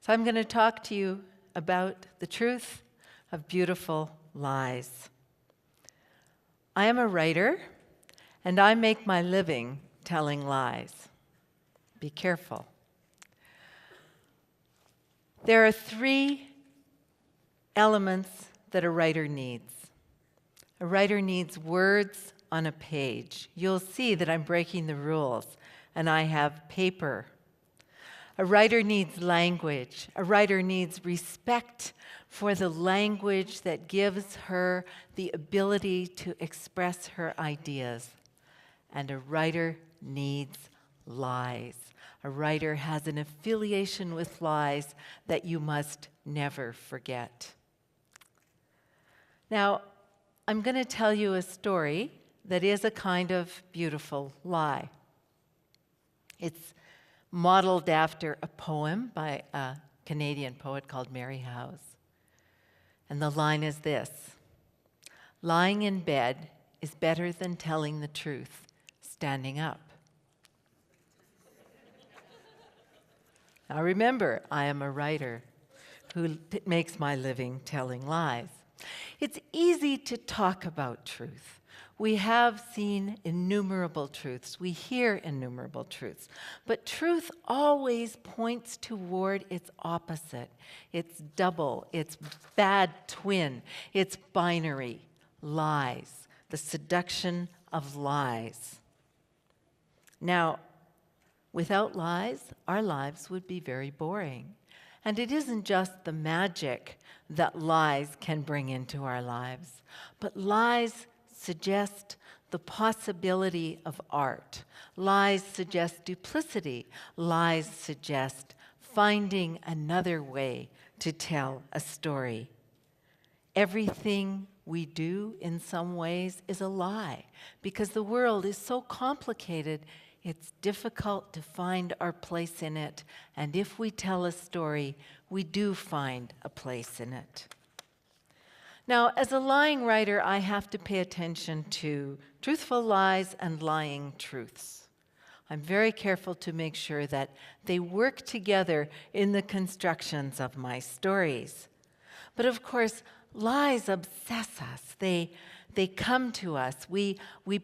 So I'm going to talk to you about the truth of beautiful lies. I am a writer, and I make my living telling lies. Be careful. There are 3 elements that a writer needs. A writer needs words on a page. You'll see that I'm breaking the rules, and I have paper. A writer needs language. A writer needs respect for the language that gives her the ability to express her ideas. And a writer needs lies. A writer has an affiliation with lies that you must never forget. Now, I'm going to tell you a story that is a kind of beautiful lie. It's modeled after a poem by a Canadian poet called Mary House. And the line is this: lying in bed is better than telling the truth standing up. Now remember, I am a writer who makes my living telling lies. It's easy to talk about truth. We have seen innumerable truths. We hear innumerable truths. But truth always points toward its opposite. It's double, it's bad twin, it's binary, lies, the seduction of lies. Now, without lies, our lives would be very boring. And it isn't just the magic that lies can bring into our lives, but lies suggest the possibility of art. Lies suggest duplicity. Lies suggest finding another way to tell a story. Everything we do in some ways is a lie because the world is so complicated. It's difficult to find our place in it, and if we tell a story, we do find a place in it. Now, as a lying writer, I have to pay attention to truthful lies and lying truths. I'm very careful to make sure that they work together in the constructions of my stories. But of course, lies obsess us. They come to us. We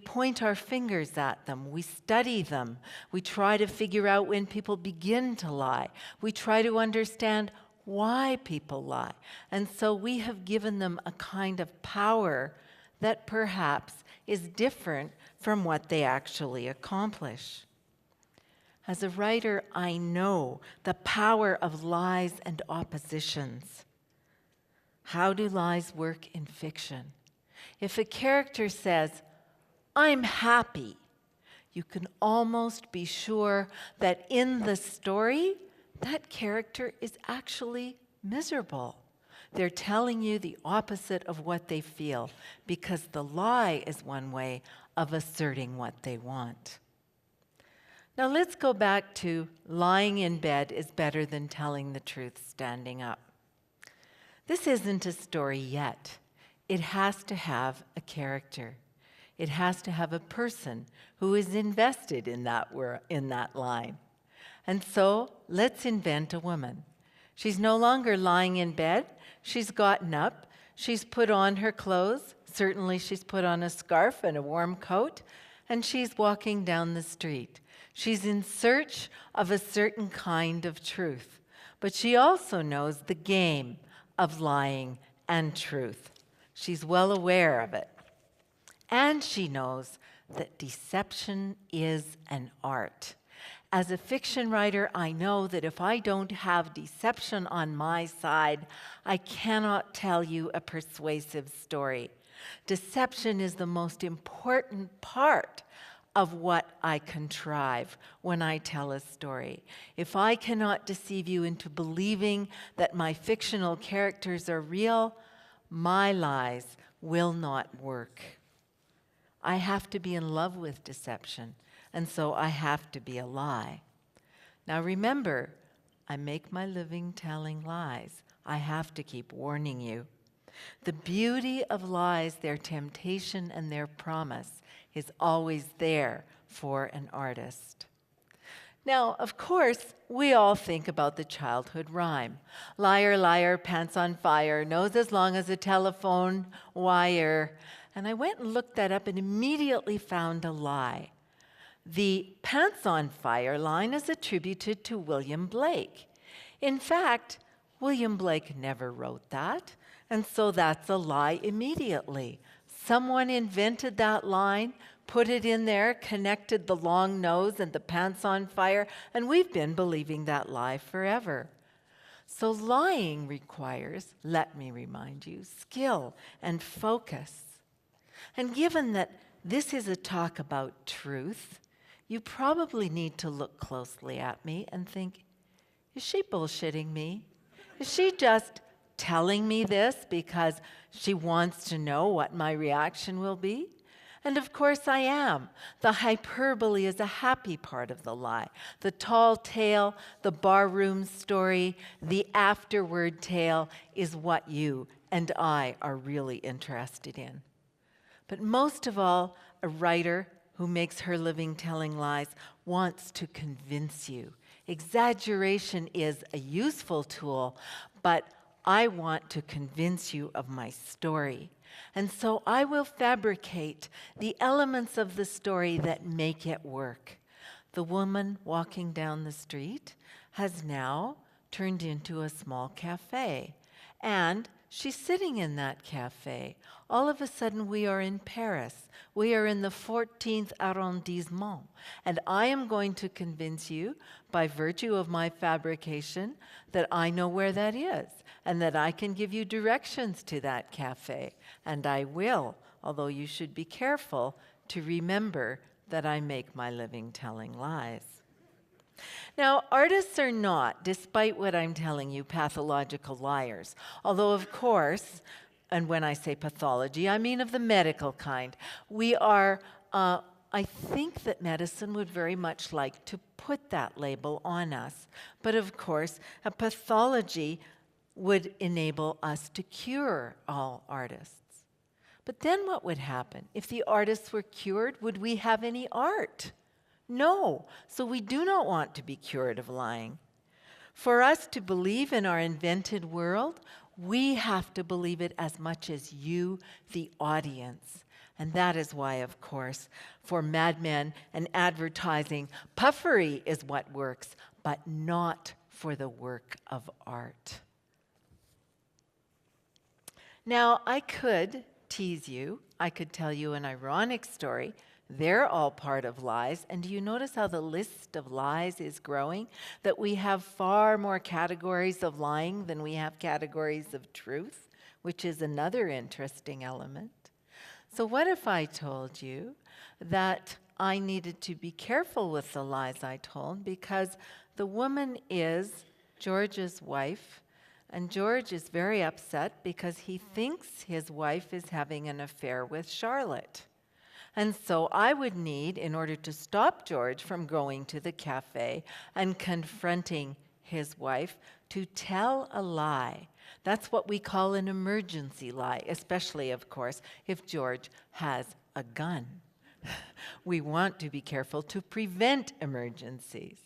point our fingers at them. We study them. We try to figure out when people begin to lie. We try to understand why people lie. And so we have given them a kind of power that perhaps is different from what they actually accomplish. As a writer, I know the power of lies and oppositions. How do lies work in fiction? If a character says, "I'm happy," you can almost be sure that in the story, that character is actually miserable. They're telling you the opposite of what they feel because the lie is one way of asserting what they want. Now let's go back to lying in bed is better than telling the truth standing up. This isn't a story yet. It has to have a character. It has to have a person who is invested in that line. And so let's invent a woman. She's no longer lying in bed. She's gotten up. She's put on her clothes. Certainly she's put on a scarf and a warm coat, and she's walking down the street. She's in search of a certain kind of truth, but she also knows the game of lying and truth. She's well aware of it. And she knows that deception is an art. As a fiction writer, I know that if I don't have deception on my side, I cannot tell you a persuasive story. Deception is the most important part of what I contrive when I tell a story. If I cannot deceive you into believing that my fictional characters are real, my lies will not work. I have to be in love with deception, and so I have to be a lie. Now remember, I make my living telling lies. I have to keep warning you. The beauty of lies, their temptation and their promise, is always there for an artist. Now, of course, we all think about the childhood rhyme. Liar, liar, pants on fire, nose as long as a telephone wire. And I went and looked that up and immediately found a lie. The pants on fire line is attributed to William Blake. In fact, William Blake never wrote that, and so that's a lie immediately. Someone invented that line, put it in there, connected the long nose and the pants on fire, and we've been believing that lie forever. So lying requires, let me remind you, skill and focus. And given that this is a talk about truth, you probably need to look closely at me and think, is she bullshitting me? Is she just telling me this because she wants to know what my reaction will be? And of course I am. The hyperbole is a happy part of the lie. The tall tale, the barroom story, the afterward tale is what you and I are really interested in. But most of all, a writer who makes her living telling lies wants to convince you. Exaggeration is a useful tool, but I want to convince you of my story. And so I will fabricate the elements of the story that make it work. The woman walking down the street has now turned into a small cafe, and she's sitting in that cafe. All of a sudden, we are in Paris. We are in the 14th arrondissement, and I am going to convince you, by virtue of my fabrication, that I know where that is, and that I can give you directions to that cafe. And I will, although you should be careful to remember that I make my living telling lies. Now, artists are not, despite what I'm telling you, pathological liars. Although, of course, and when I say pathology, I mean of the medical kind. We are, I think that medicine would very much like to put that label on us. But of course, a pathology would enable us to cure all artists. But then what would happen? If the artists were cured, would we have any art? No. So we do not want to be cured of lying. For us to believe in our invented world, we have to believe it as much as you, the audience. And that is why, of course, for madmen and advertising, puffery is what works, but not for the work of art. Now, I could tease you. I could tell you an ironic story. They're all part of lies. And do you notice how the list of lies is growing? That we have far more categories of lying than we have categories of truth, which is another interesting element. So what if I told you that I needed to be careful with the lies I told because the woman is George's wife, and George is very upset because he thinks his wife is having an affair with Charlotte. And so I would need, in order to stop George from going to the cafe and confronting his wife, to tell a lie. That's what we call an emergency lie, especially, of course, if George has a gun. We want to be careful to prevent emergencies.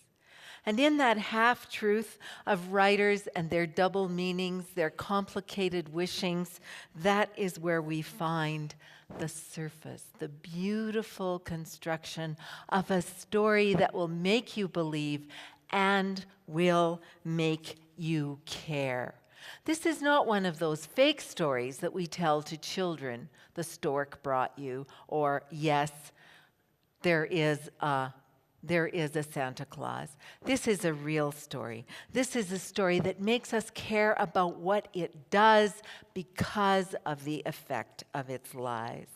And in that half-truth of writers and their double meanings, their complicated wishings, that is where we find the surface, the beautiful construction of a story that will make you believe and will make you care. This is not one of those fake stories that we tell to children. The stork brought you, or yes, there is a Santa Claus. This is a real story. This is a story that makes us care about what it does because of the effect of its lies.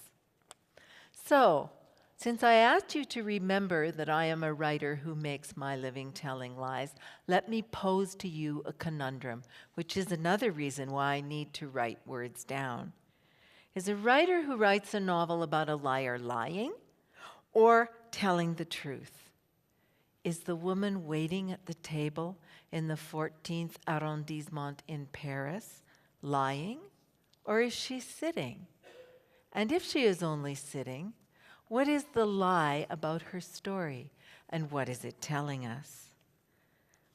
So, since I asked you to remember that I am a writer who makes my living telling lies, let me pose to you a conundrum, which is another reason why I need to write words down. Is a writer who writes a novel about a liar lying or telling the truth? Is the woman waiting at the table in the 14th arrondissement in Paris lying, or is she sitting? And if she is only sitting, What is the lie about her story, and what is it telling us?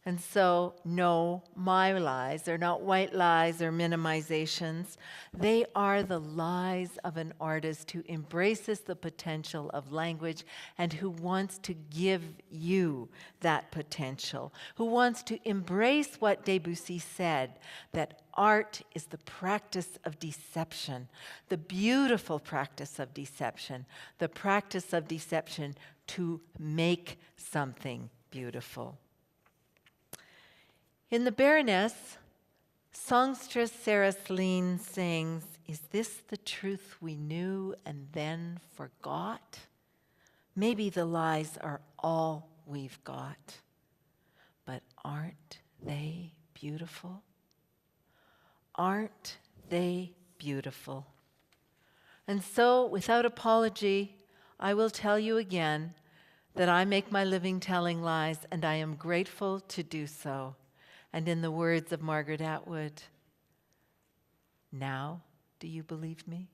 And so, no, my lies are not white lies or minimizations. They are the lies of an artist who embraces the potential of language and who wants to give you that potential, who wants to embrace what Debussy said, that art is the practice of deception, the beautiful practice of deception, the practice of deception to make something beautiful. In The Baroness, songstress Sarah Celine sings, "Is this the truth we knew and then forgot? Maybe the lies are all we've got, but aren't they beautiful? Aren't they beautiful?" And so, without apology, I will tell you again that I make my living telling lies, and I am grateful to do so. And in the words of Margaret Atwood, now do you believe me?